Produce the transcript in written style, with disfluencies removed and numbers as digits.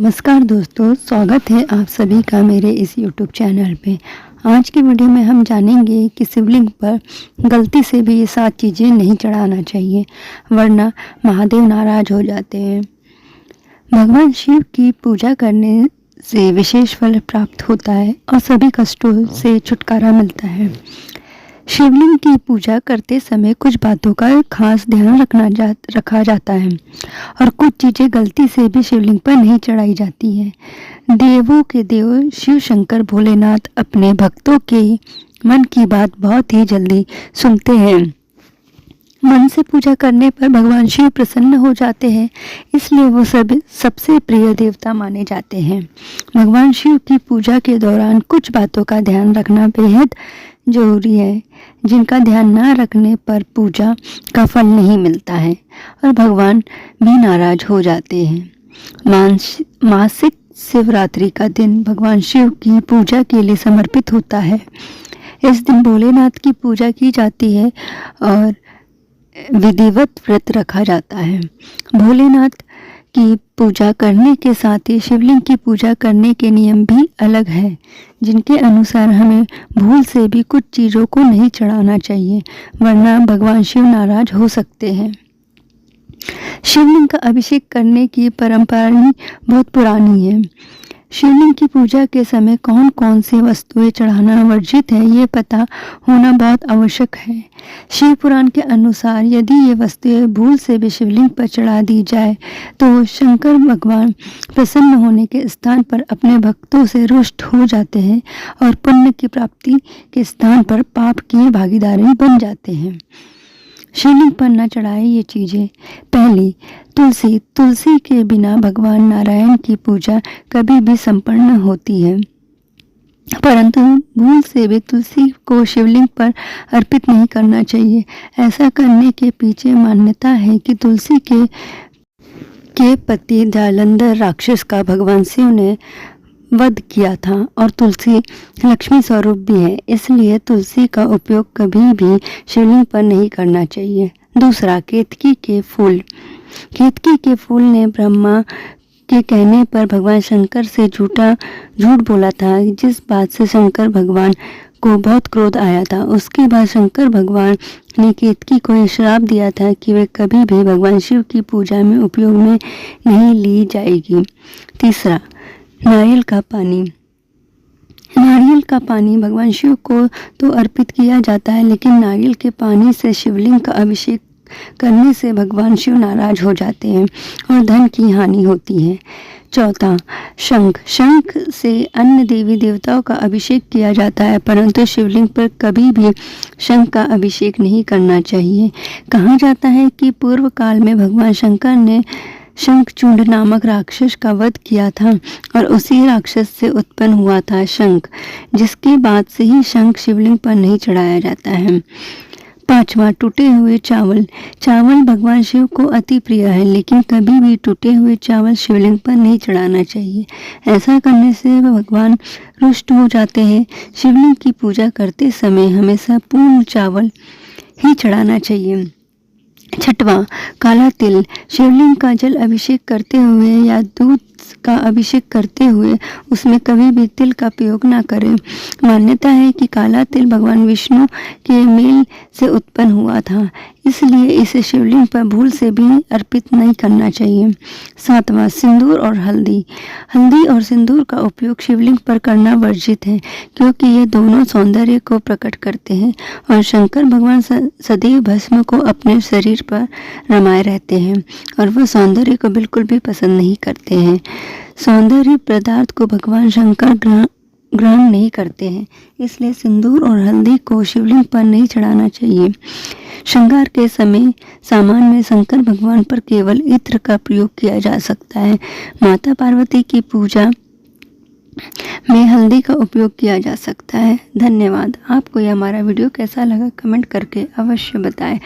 नमस्कार दोस्तों, स्वागत है आप सभी का मेरे इस YouTube चैनल पे। आज की वीडियो में हम जानेंगे कि शिवलिंग पर गलती से भी ये 7 चीज़ें नहीं चढ़ाना चाहिए, वरना महादेव नाराज हो जाते हैं। भगवान शिव की पूजा करने से विशेष फल प्राप्त होता है और सभी कष्टों से छुटकारा मिलता है। शिवलिंग की पूजा करते समय कुछ बातों का खास ध्यान रखा जाता है और कुछ चीज़ें गलती से भी शिवलिंग पर नहीं चढ़ाई जाती है। देवों के देव शिव शंकर भोलेनाथ अपने भक्तों के मन की बात बहुत ही जल्दी सुनते हैं। मन से पूजा करने पर भगवान शिव प्रसन्न हो जाते हैं, इसलिए वो सबसे प्रिय देवता माने जाते हैं। भगवान शिव की पूजा के दौरान कुछ बातों का ध्यान रखना बेहद जरूरी है, जिनका ध्यान न रखने पर पूजा का फल नहीं मिलता है और भगवान भी नाराज हो जाते हैं। मासिक शिवरात्रि का दिन भगवान शिव की पूजा के लिए समर्पित होता है। इस दिन भोलेनाथ की पूजा की जाती है और विधिवत व्रत रखा जाता है। भोलेनाथ की पूजा करने के साथ ही शिवलिंग की पूजा करने के नियम भी अलग है, जिनके अनुसार हमें भूल से भी कुछ चीज़ों को नहीं चढ़ाना चाहिए, वरना भगवान शिव नाराज हो सकते हैं। शिवलिंग का अभिषेक करने की परंपरा बहुत पुरानी है। शिवलिंग की पूजा के समय कौन कौन सी वस्तुएं चढ़ाना वर्जित है, ये पता होना बहुत आवश्यक है। शिव पुराण के अनुसार यदि ये वस्तुएं भूल से भी शिवलिंग पर चढ़ा दी जाए तो शंकर भगवान प्रसन्न होने के स्थान पर अपने भक्तों से रुष्ट हो जाते हैं और पुण्य की प्राप्ति के स्थान पर पाप की भागीदारी बन जाते हैं। शिवलिंग पर न चढ़ाए ये चीज़ें। पहली, तुलसी के बिना भगवान नारायण की पूजा कभी भी संपन्न होती है, परंतु भूल से भी तुलसी को शिवलिंग पर अर्पित नहीं करना चाहिए। ऐसा करने के पीछे मान्यता है कि तुलसी के पति जालंधर राक्षस का भगवान शिव ने वध किया था और तुलसी लक्ष्मी स्वरूप भी है, इसलिए तुलसी का उपयोग कभी भी शिवलिंग पर नहीं करना चाहिए। दूसरा, केतकी के फूल। केतकी के फूल ने ब्रह्मा के कहने पर भगवान शंकर से झूठ बोला था, जिस बात से शंकर भगवान को बहुत क्रोध आया था। उसके बाद शंकर भगवान ने केतकी को यह श्राप दिया था कि वे कभी भी भगवान शिव की पूजा में उपयोग में नहीं ली जाएगी। तीसरा, नारियल का पानी। नारियल का पानी भगवान शिव को तो अर्पित किया जाता है, लेकिन नारियल के पानी से शिवलिंग का अभिषेक करने से भगवान शिव नाराज हो जाते हैं और धन की हानि होती है। चौथा, शंख। शंख से अन्य देवी देवताओं का अभिषेक किया जाता है, परंतु शिवलिंग पर कभी भी शंख का अभिषेक नहीं करना चाहिए। कहा जाता है कि पूर्व काल में भगवान शंकर ने शंखचूंड नामक राक्षस का वध किया था और उसी राक्षस से उत्पन्न हुआ था शंख, जिसके बाद से ही शंख शिवलिंग पर नहीं चढ़ाया जाता है। पांचवा, टूटे हुए चावल। चावल भगवान शिव को अति प्रिय है, लेकिन कभी भी टूटे हुए चावल शिवलिंग पर नहीं चढ़ाना चाहिए। ऐसा करने से भगवान रुष्ट हो जाते हैं। शिवलिंग की पूजा करते समय हमेशा पूर्ण चावल ही चढ़ाना चाहिए। छठवां, काला तिल। शिवलिंग का जल अभिषेक करते हुए या दूध का अभिषेक करते हुए उसमें कभी भी तिल का प्रयोग न करें। मान्यता है कि काला तिल भगवान विष्णु के मेल से उत्पन्न हुआ था, इसलिए इसे शिवलिंग पर भूल से भी अर्पित नहीं करना चाहिए। सातवां, सिंदूर और हल्दी। हल्दी और सिंदूर का उपयोग शिवलिंग पर करना वर्जित है, क्योंकि ये दोनों सौंदर्य को प्रकट करते हैं और शंकर भगवान सदैव भस्म को अपने शरीर पर रमाए रहते हैं और वह सौंदर्य को बिल्कुल भी पसंद नहीं करते हैं। सौंदर्य पदार्थ को भगवान शंकर ग्रहण नहीं करते हैं, इसलिए सिंदूर और हल्दी को शिवलिंग पर नहीं चढ़ाना चाहिए। श्रृंगार के सामान में शंकर भगवान पर केवल इत्र का प्रयोग किया जा सकता है। माता पार्वती की पूजा में हल्दी का उपयोग किया जा सकता है। धन्यवाद। आपको यह हमारा वीडियो कैसा लगा कमेंट करके अवश्य बताएं।